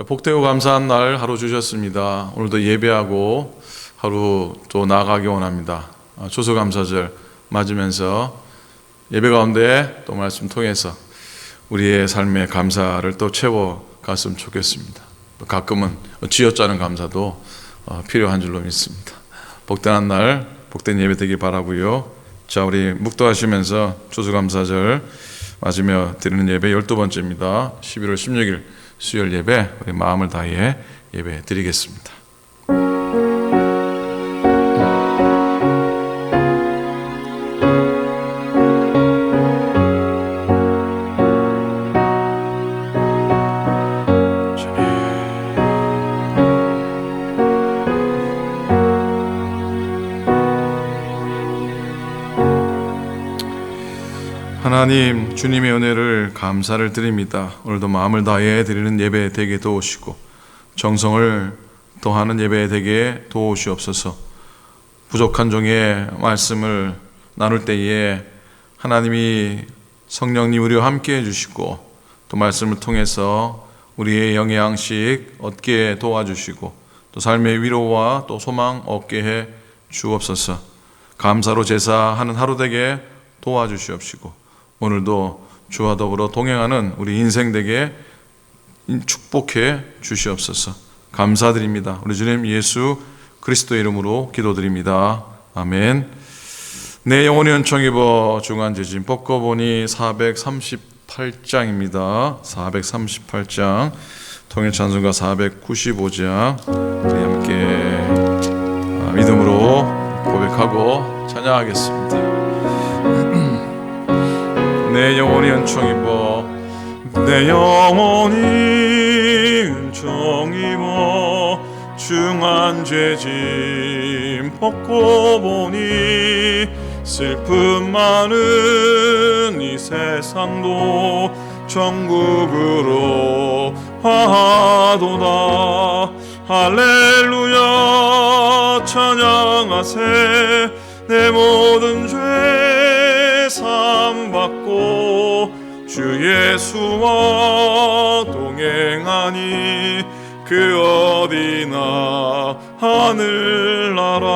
복되고 감사한 날 하루 주셨습니다. 오늘도 예배하고 하루 또 나아가기 원합니다. 추수감사절 맞으면서 예배 가운데 또 말씀 통해서 우리의 삶의 감사를 또 채워갔으면 좋겠습니다. 가끔은 쥐어짜는 감사도 필요한 줄로 믿습니다. 복된 날, 복된 예배 되길 바라고요. 자, 우리 묵도하시면서 추수감사절 맞으며 드리는 예배 12번째입니다. 11월 16일 수요일 예배, 우리 마음을 다해 예배 드리겠습니다. 하나님, 주님의 은혜를 감사를 드립니다. 오늘도 마음을 다해 드리는 예배 되게 도우시고 정성을 더하는 예배 되게 도우시옵소서. 부족한 종의 말씀을 나눌 때에 하나님이 성령님 우리와 함께 해주시고 또 말씀을 통해서 우리의 영의 양식 얻게 도와주시고 또 삶의 위로와 또 소망 얻게 해 주옵소서. 감사로 제사하는 하루 되게 도와주시옵시고 오늘도 주와 더불어 동행하는 우리 인생 되게 축복해 주시옵소서. 감사드립니다. 우리 주님 예수 그리스도의 이름으로 기도드립니다. 아멘. 내 영혼이 은총 입어 중한죄진 벗고보니 438장입니다. 438장 통일찬송가 495장 우리 함께 믿음으로 고백하고 찬양하겠습니다. 내 영혼이 은총 입어 내 영혼이 은총 입어 중한 죄짐 벗고 보니 슬픔 많은 이 세상도 천국으로 화하도다. 할렐루야 찬양하세. 내 모든 죄 사함받고 주 예수와 동행하니 그 어디나 하늘나라.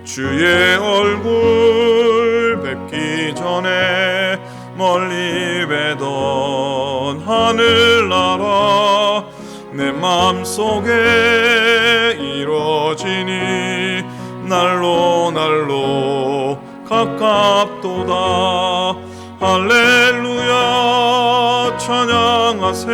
주의 얼굴 뵙기 전에 멀리 뵈던 하늘나라 내 맘속에 이루어지니 날로 날로 가깝도다. 할렐루야 찬양하세.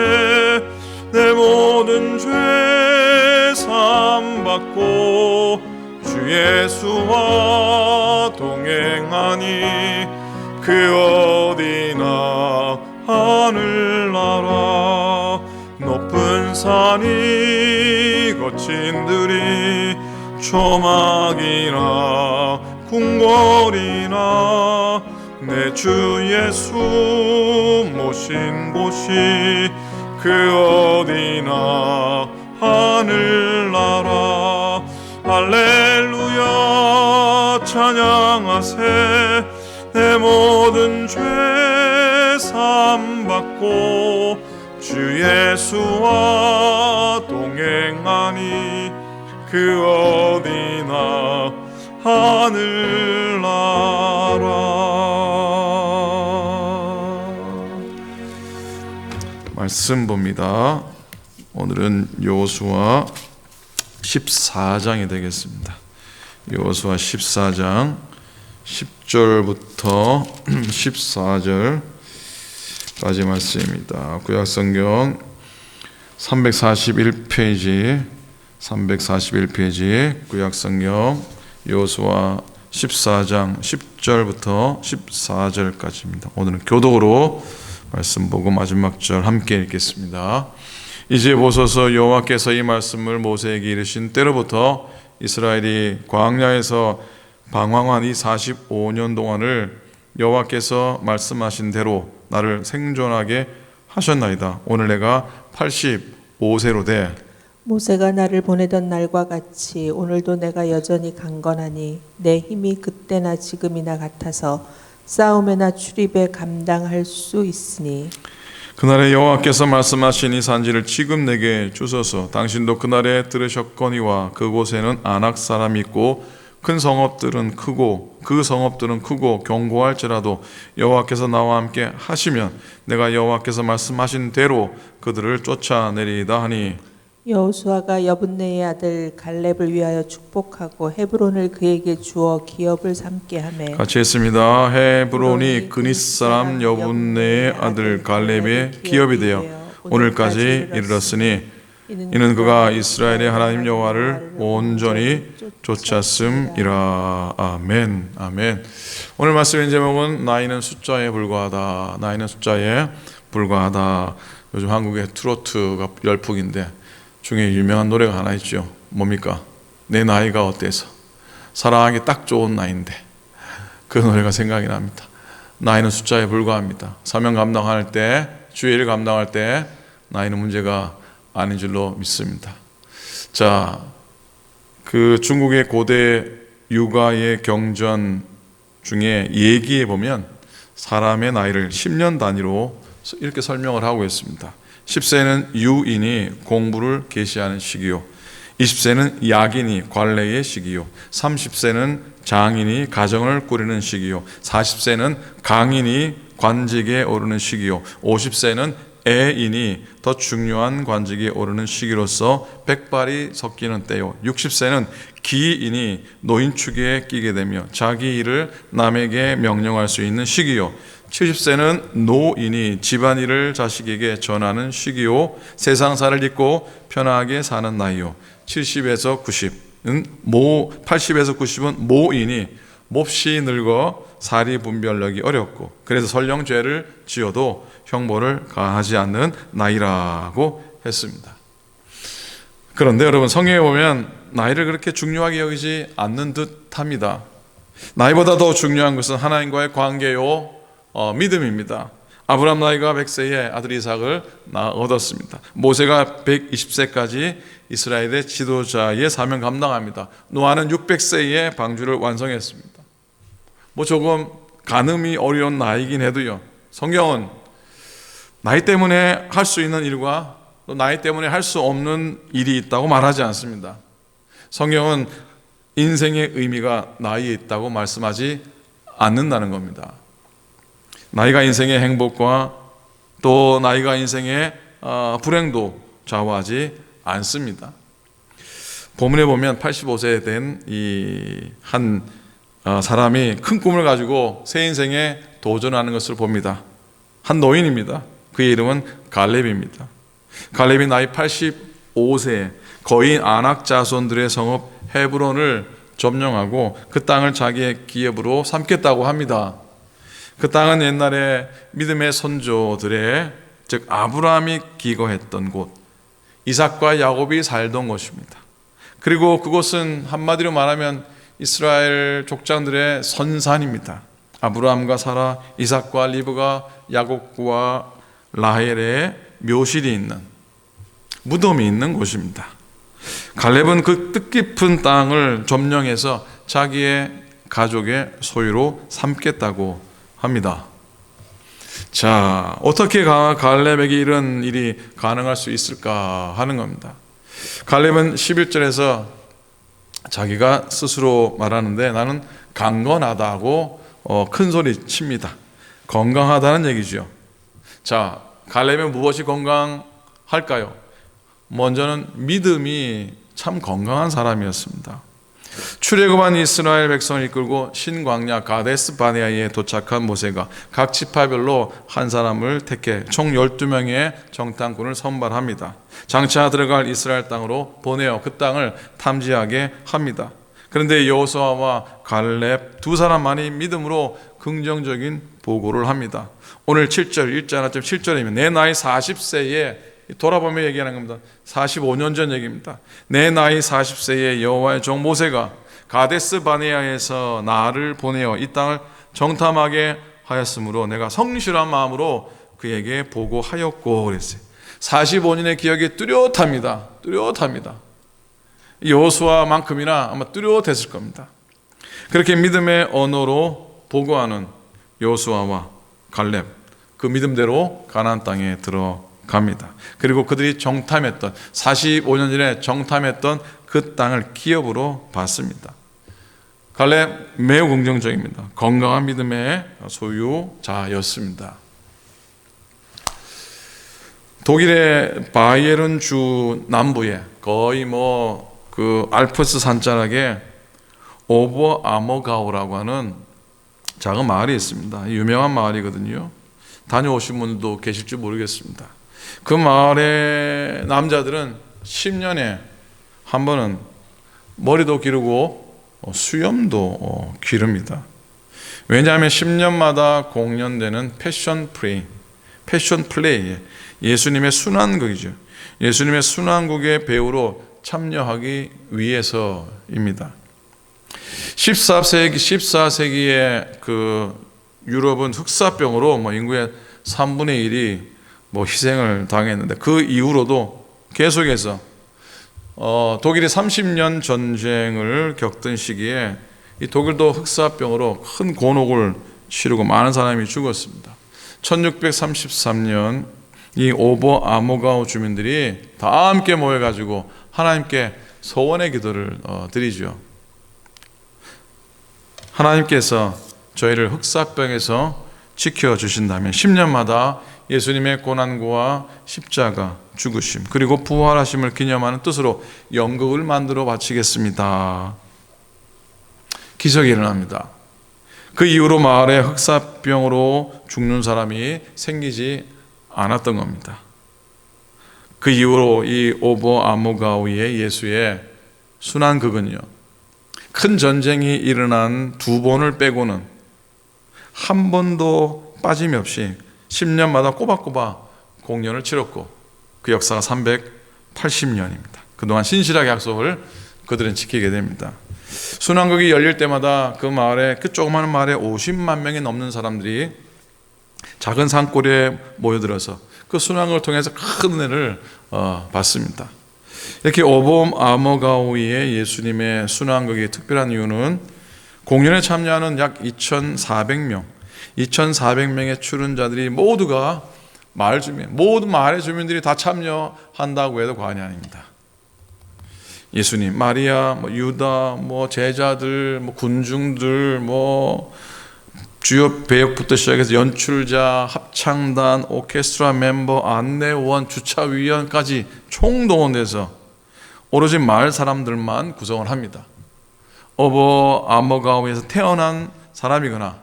내 모든 죄 사함받고 주 예수와 동행하니 그 어디나 하늘나라. 높은 산이 거친 들이 초막이나 궁궐이나 내 주 예수 모신 곳이 그 어디나 하늘나라. 할렐루야 찬양하세. 내 모든 죄 사함받고 주 예수와 동행하니 그 어디나 하늘나라. 말씀 봅니다. 오늘은 여호수아 14장이 되겠습니다. 여호수아 14장 10절부터 14절까지 말씀입니다. 구약성경 341페이지 구약성경 여호수아 14장 10절부터 14절까지입니다. 오늘은 교독으로 말씀 보고 마지막 절 함께 읽겠습니다. 이제 보소서 여호와께서 이 말씀을 모세에게 이르신 때로부터 이스라엘이 광야에서 방황한 이 45년 동안을 여호와께서 말씀하신 대로 나를 생존하게 하셨나이다. 오늘 내가 85세로 돼 모세가 나를 보내던 날과 같이 오늘도 내가 여전히 강건하니 내 힘이 그때나 지금이나 같아서 싸움에나 출입에 감당할 수 있으니 그날에 여호와께서 말씀하신 이 산지를 지금 내게 주소서. 당신도 그날에 들으셨거니와 그곳에는 아낙 사람이 있고 큰 성읍들은 크고 그 성읍들은 크고 견고할지라도 여호와께서 나와 함께 하시면 내가 여호와께서 말씀하신 대로 그들을 쫓아내리이다 하니 여호수아가 여분네의 아들 갈렙을 위하여 축복하고 헤브론을 그에게 주어 기업을 삼게 하매 같이 했습니다. 헤브론이 그닛 사람 여분네의 아들 갈렙의 기업이 되어 오늘까지 이르렀으니 이는 그가 이스라엘의 하나님 여호와를 온전히 쫓았음이라. 아멘. 아멘. 오늘 말씀의 제목은 나이는 숫자에 불과하다. 나이는 숫자에 불과하다. 요즘 한국의 트로트가 열풍인데 중에 유명한 노래가 하나 있죠. 뭡니까? 내 나이가 어때서 사랑하기 딱 좋은 나이인데, 그 노래가 생각이 납니다. 나이는 숫자에 불과합니다. 사명 감당할 때, 주의 일 감당할 때 나이는 문제가 아닌 줄로 믿습니다. 자, 그 중국의 고대 육아의 경전 중에 얘기해 보면 사람의 나이를 10년 단위로 이렇게 설명을 하고 있습니다. 10세는 유인이 공부를 개시하는 시기요, 20세는 약인이 관례의 시기요, 30세는 장인이 가정을 꾸리는 시기요, 40세는 강인이 관직에 오르는 시기요, 50세는 애인이 더 중요한 관직에 오르는 시기로서 백발이 섞이는 때요, 60세는 기인이 노인축에 끼게 되며 자기 일을 남에게 명령할 수 있는 시기요, 70세는 노인이 집안일을 자식에게 전하는 시기요, 세상사를 잊고 편하게 사는 나이요, 70에서 90은 80에서 90은 모인이 몹시 늙어 사리 분별력이 어렵고 그래서 설령죄를 지어도 형벌을 가하지 않는 나이라고 했습니다. 그런데 여러분, 성경에 보면 나이를 그렇게 중요하게 여기지 않는 듯 합니다. 나이보다 더 중요한 것은 하나님과의 관계요, 믿음입니다. 아브라함 나이가 100세에 아들 이삭을 얻었습니다. 모세가 120세까지 이스라엘의 지도자의 사명 감당합니다. 노아는 600세에 방주를 완성했습니다. 뭐 조금 가늠이 어려운 나이긴 해도요, 성경은 나이 때문에 할 수 있는 일과 또 나이 때문에 할 수 없는 일이 있다고 말하지 않습니다. 성경은 인생의 의미가 나이에 있다고 말씀하지 않는다는 겁니다. 나이가 인생의 행복과 또 나이가 인생의 불행도 좌우하지 않습니다. 본문에 보면 85세 된 이 한 사람이 큰 꿈을 가지고 새 인생에 도전하는 것을 봅니다. 한 노인입니다. 그의 이름은 갈렙입니다. 갈렙이 나이 85세에 거인 아낙 자손들의 성읍 헤브론을 점령하고 그 땅을 자기의 기업으로 삼겠다고 합니다. 그 땅은 옛날에 믿음의 선조들의, 즉 아브라함이 기거했던 곳, 이삭과 야곱이 살던 곳입니다. 그리고 그곳은 한마디로 말하면 이스라엘 족장들의 선산입니다. 아브라함과 사라, 이삭과 리브가, 야곱과 라헬의 묘실이 있는, 무덤이 있는 곳입니다. 갈렙은 그 뜻깊은 땅을 점령해서 자기의 가족의 소유로 삼겠다고 합니다. 자, 어떻게 갈렙에게 이런 일이 가능할 수 있을까 하는 겁니다. 갈렙은 11절에서 자기가 스스로 말하는데 나는 강건하다고 큰 소리 칩니다. 건강하다는 얘기죠. 자, 갈렙은 무엇이 건강할까요? 먼저는 믿음이 참 건강한 사람이었습니다. 출애굽한 이스라엘 백성을 이끌고 신광야 가데스 바네아에 도착한 모세가 각 지파별로 한 사람을 택해 총 12명의 정탐꾼을 선발합니다. 장차 들어갈 이스라엘 땅으로 보내어 그 땅을 탐지하게 합니다. 그런데 여호수아와 갈렙 두 사람만이 믿음으로 긍정적인 보고를 합니다. 오늘 7절 1절 하나쯤 7절이면 내 나이 40세에 돌아보며 얘기하는 겁니다. 45년 전 얘기입니다. 내 나이 40세에 여호와의 종 모세가 가데스 바네아에서 나를 보내어 이 땅을 정탐하게 하였으므로 내가 성실한 마음으로 그에게 보고하였고 그랬어요. 45년의 기억이 뚜렷합니다. 뚜렷합니다. 여호수아만큼이나 아마 뚜렷했을 겁니다. 그렇게 믿음의 언어로 보고하는 여호수아와 갈렙, 그 믿음대로 가나안 땅에 들어갑니다. 그리고 그들이 정탐했던 45년 전에 정탐했던 그 땅을 기업으로 받습니다. 갈렙 매우 긍정적입니다. 건강한 믿음의 소유자였습니다. 독일의 바이에른 주 남부에 거의 그 알프스 산자락에 오버 아머가우라고 하는 작은 마을이 있습니다. 유명한 마을이거든요. 다녀오신 분들도 계실지 모르겠습니다. 그 마을의 남자들은 10년에 한 번은 머리도 기르고 수염도 기릅니다. 왜냐하면 10년마다 공연되는 패션 플레이, 예수님의 순환극이죠. 예수님의 순환극의 배우로 참여하기 위해서입니다. 14세기에 그 유럽은 흑사병으로 인구의 3분의 1이 희생을 당했는데, 그 이후로도 계속해서 독일이 30년 전쟁을 겪던 시기에 이 독일도 흑사병으로 큰 곤혹을 치르고 많은 사람이 죽었습니다. 1633년 이 오버 아모가우 주민들이 다 함께 모여가지고 하나님께 소원의 기도를 드리죠. 하나님께서 저희를 흑사병에서 지켜주신다면 10년마다 예수님의 고난과 십자가, 죽으심, 그리고 부활하심을 기념하는 뜻으로 연극을 만들어 바치겠습니다. 기적이 일어납니다. 그 이후로 마을에 흑사병으로 죽는 사람이 생기지 않았던 겁니다. 그 이후로 이 오버 아모가우의 예수의 순환극은요, 큰 전쟁이 일어난 2번을 빼고는 한 번도 빠짐이 없이 10년마다 꼬박꼬박 공연을 치렀고, 그 역사가 380년입니다. 그동안 신실하게 약속을 그들은 지키게 됩니다. 순환극이 열릴 때마다 그 마을에, 그 조그마한 마을에 50만 명이 넘는 사람들이 작은 산골에 모여들어서 그 순환극을 통해서 큰 은혜를 받습니다. 이렇게 오버 아모가우의 예수님의 순환극이 특별한 이유는 공연에 참여하는 약 2,400명의 출연자들이 모두가 마을 주민, 모든 마을의 주민들이 다 참여한다고 해도 과언이 아닙니다. 예수님, 마리아, 유다, 제자들, 군중들, 주요 배역부터 시작해서 연출자, 합창단, 오케스트라 멤버, 안내원, 주차위원까지 총동원돼서 오로지 마을 사람들만 구성을 합니다. 오버 아모가우에서 태어난 사람이거나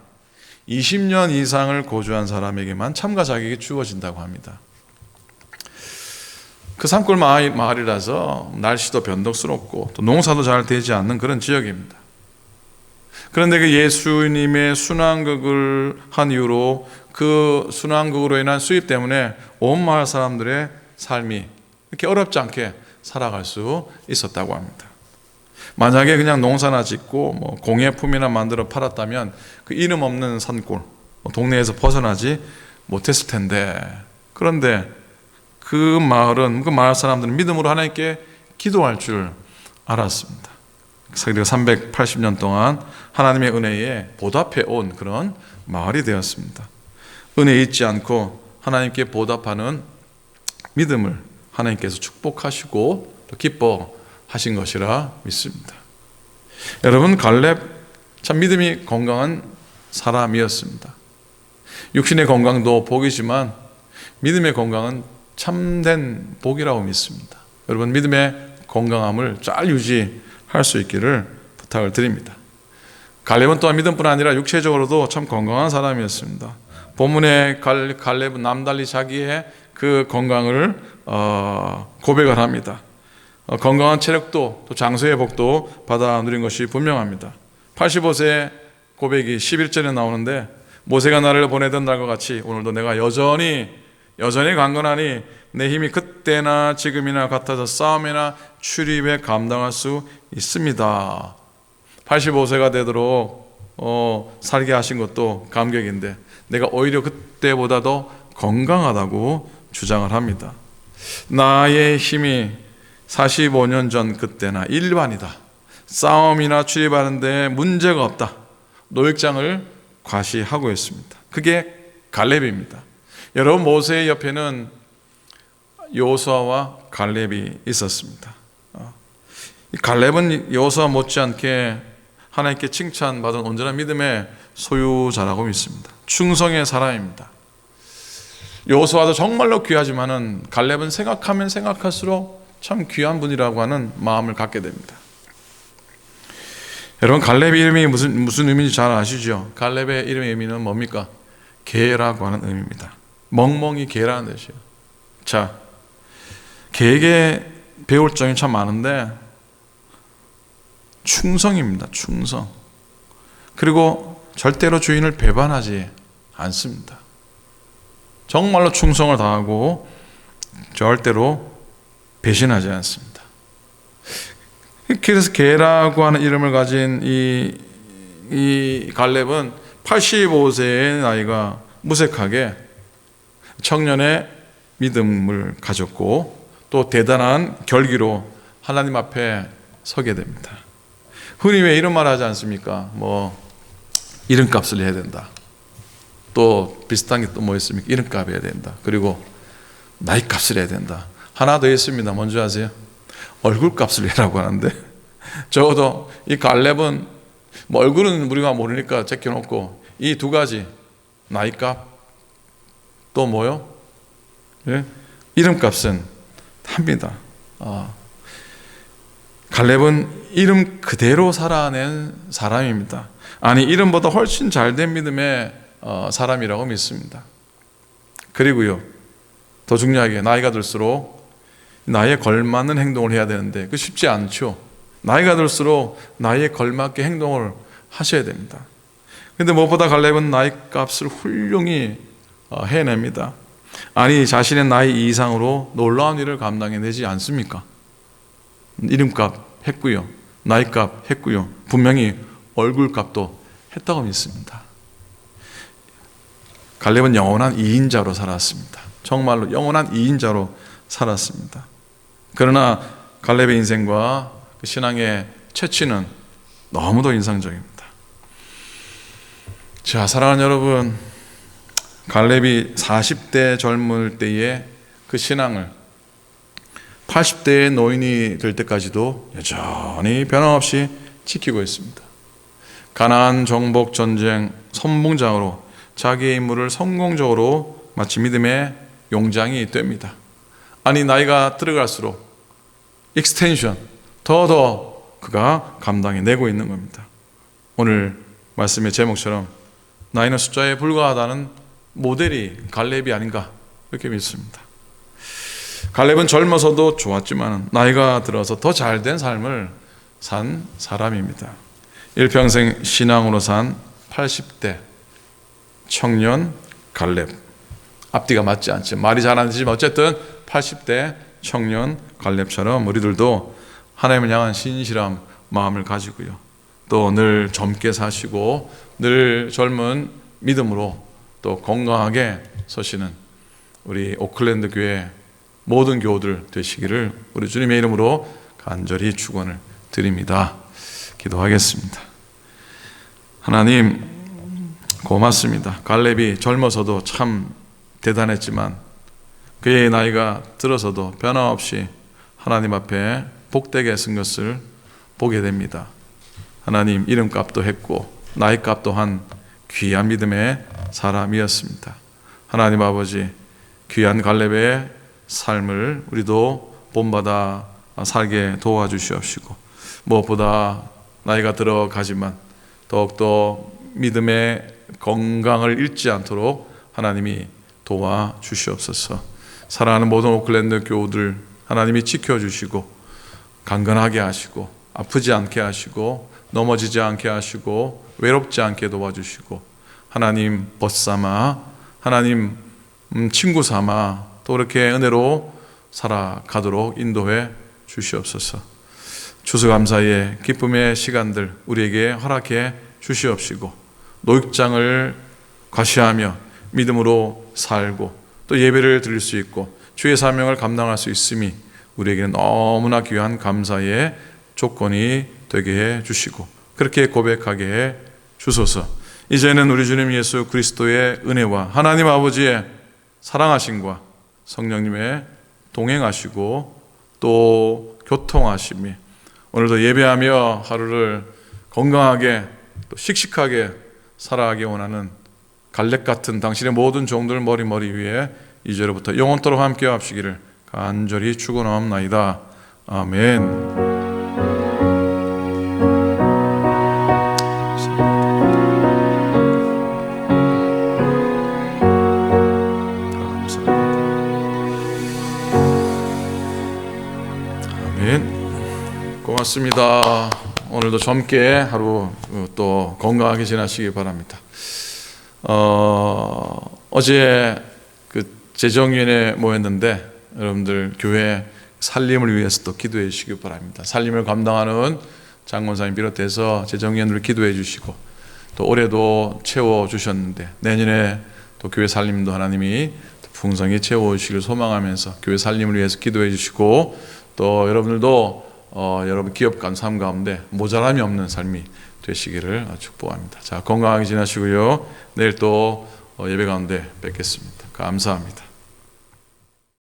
20년 이상을 거주한 사람에게만 참가 자격이 주어진다고 합니다. 그 산골 마을이라서 날씨도 변덕스럽고 또 농사도 잘 되지 않는 그런 지역입니다. 그런데 그 예수님의 순환극을 한 이후로 그 순환극으로 인한 수입 때문에 온 마을 사람들의 삶이 이렇게 어렵지 않게 살아갈 수 있었다고 합니다. 만약에 그냥 농사나 짓고 공예품이나 만들어 팔았다면 그 이름 없는 산골, 동네에서 벗어나지 못했을 텐데, 그런데 그 마을 사람들은 믿음으로 하나님께 기도할 줄 알았습니다. 그리고 380년 동안 하나님의 은혜에 보답해 온 그런 마을이 되었습니다. 은혜 잊지 않고 하나님께 보답하는 믿음을 하나님께서 축복하시고 또 기뻐하신 것이라 믿습니다. 여러분, 갈렙 참 믿음이 건강한 사람이었습니다. 육신의 건강도 복이지만 믿음의 건강은 참된 복이라고 믿습니다. 여러분, 믿음의 건강함을 잘 유지할 수 있기를 부탁을 드립니다. 갈렙은 또한 믿음뿐 아니라 육체적으로도 참 건강한 사람이었습니다. 본문에 갈렙은 남달리 자기의 그 건강을 고백을 합니다. 건강한 체력도 또 장수의 복도 받아 누린 것이 분명합니다. 85세 고백이 11절에 나오는데, 모세가 나를 보내던 날과 같이 오늘도 내가 여전히 강건하니 내 힘이 그때나 지금이나 같아서 싸움이나 출입에 감당할 수 있습니다. 85세가 되도록 살게 하신 것도 감격인데, 내가 오히려 그때보다 더 건강하다고 주장을 합니다. 나의 힘이 45년 전 그때나 일반이다. 싸움이나 출입하는데 문제가 없다. 노획장을 과시하고 있습니다. 그게 갈렙입니다. 여러분, 모세의 옆에는 여호수아와 갈렙이 있었습니다. 이 갈렙은 여호수아 못지않게 하나님께 칭찬받은 온전한 믿음의 소유자라고 믿습니다. 충성의 사람입니다. 여호수아도 정말로 귀하지만은 갈렙은 생각하면 생각할수록 참 귀한 분이라고 하는 마음을 갖게 됩니다. 여러분, 갈렙의 이름이 무슨 의미인지 잘 아시죠? 갈렙의 이름의 의미는 뭡니까? 개라고 하는 의미입니다. 멍멍이 개라는 뜻이에요. 자, 개에게 배울 점이 참 많은데 충성입니다. 충성. 그리고 절대로 주인을 배반하지 않습니다. 정말로 충성을 다하고 절대로 배신하지 않습니다. 그래서 게라고 하는 이름을 가진 이 갈렙은 85세의 나이가 무색하게 청년의 믿음을 가졌고 또 대단한 결기로 하나님 앞에 서게 됩니다. 흔히 왜 이런 말 하지 않습니까? 이름값을 해야 된다. 또 비슷한 게 또 뭐 있습니까? 이름값 해야 된다. 그리고 나이값을 해야 된다. 하나 더 있습니다. 뭔지 아세요? 얼굴값을 해라고 하는데, 적어도 이 갈렙은 얼굴은 우리가 모르니까 제껴놓고 이 두 가지, 나이값 또 뭐요? 예? 이름값은 합니다. 갈렙은 이름 그대로 살아낸 사람입니다. 아니, 이름보다 훨씬 잘된 믿음의 사람이라고 믿습니다. 그리고요, 더 중요하게 나이가 들수록 나이에 걸맞는 행동을 해야 되는데 그 쉽지 않죠. 나이가 들수록 나이에 걸맞게 행동을 하셔야 됩니다. 그런데 무엇보다 갈렙은 나이값을 훌륭히 해냅니다. 아니, 자신의 나이 이상으로 놀라운 일을 감당해내지 않습니까? 이름값 했고요, 나이값 했고요, 분명히 얼굴값도 했다고 믿습니다. 갈렙은 영원한 2인자로 살았습니다. 정말로 영원한 2인자로 살았습니다. 그러나 갈렙의 인생과 그 신앙의 채취는 너무도 인상적입니다. 자, 사랑하는 여러분, 갈렙이 40대 젊을 때의 그 신앙을 80대의 노인이 될 때까지도 여전히 변함없이 지키고 있습니다. 가나안 정복 전쟁 선봉장으로 자기의 임무를 성공적으로 마치 믿음의 용장이 됩니다. 아니, 나이가 들어갈수록 익스텐션 더 그가 감당해내고 있는 겁니다. 오늘 말씀의 제목처럼 나이는 숫자에 불과하다는 모델이 갈렙이 아닌가 이렇게 믿습니다. 갈렙은 젊어서도 좋았지만 나이가 들어서 더 잘된 삶을 산 사람입니다. 일평생 신앙으로 산 80대 청년 갈렙. 앞뒤가 맞지 않지, 말이 잘 안 되지만 어쨌든 80대 청년 갈렙처럼 우리들도 하나님을 향한 신실한 마음을 가지고요, 또 늘 젊게 사시고 늘 젊은 믿음으로 또 건강하게 서시는 우리 오클랜드 교회 모든 교우들 되시기를 우리 주님의 이름으로 간절히 축원을 드립니다. 기도하겠습니다. 하나님, 고맙습니다. 갈렙이 젊어서도 참 대단했지만 그의 나이가 들어서도 변함없이 하나님 앞에 복되게 쓴 것을 보게 됩니다. 하나님, 이름값도 했고 나이값도 한 귀한 믿음의 사람이었습니다. 하나님 아버지, 귀한 갈렙의 삶을 우리도 본받아 살게 도와주시옵시고, 무엇보다 나이가 들어가지만 더욱더 믿음의 건강을 잃지 않도록 하나님이 도와주시옵소서. 사랑하는 모든 오클랜드 교우들 하나님이 지켜주시고 강건하게 하시고 아프지 않게 하시고 넘어지지 않게 하시고 외롭지 않게 도와주시고, 하나님 벗삼아 하나님 친구 삼아 또 이렇게 은혜로 살아가도록 인도해 주시옵소서. 추수감사의 기쁨의 시간들 우리에게 허락해 주시옵시고, 노익장을 과시하며 믿음으로 살고 또 예배를 드릴 수 있고 주의 사명을 감당할 수 있음이 우리에게는 너무나 귀한 감사의 조건이 되게 해 주시고 그렇게 고백하게 해 주소서. 이제는 우리 주님 예수 그리스도의 은혜와 하나님 아버지의 사랑하심과 성령님의 동행하시고 또 교통하심이 오늘도 예배하며 하루를 건강하게 또 씩씩하게 살아가기 원하는 갈렙 같은 당신의 모든 종들 머리 위에 이제로부터 영원토록 함께 하시기를 간절히 축원하옵나이다. 아멘. 고맙습니다. 오늘도 젊게 하루 또 건강하게 지나시기 바랍니다. 어제 그 재정위원회 모였는데 여러분들 교회 살림을 위해서 또 기도해 주시기 바랍니다. 살림을 감당하는 장원사님 비롯해서 재정위원들 기도해 주시고 또 올해도 채워 주셨는데 내년에 또 교회 살림도 하나님이 풍성히 채워 주시길 소망하면서 교회 살림을 위해서 기도해 주시고 또 여러분들도 여러분 기업간 삶 가운데 모자람이 없는 삶이 되시기를 축복합니다. 자, 건강하게 지나시고요. 내일 또 예배 가운데 뵙겠습니다. 감사합니다.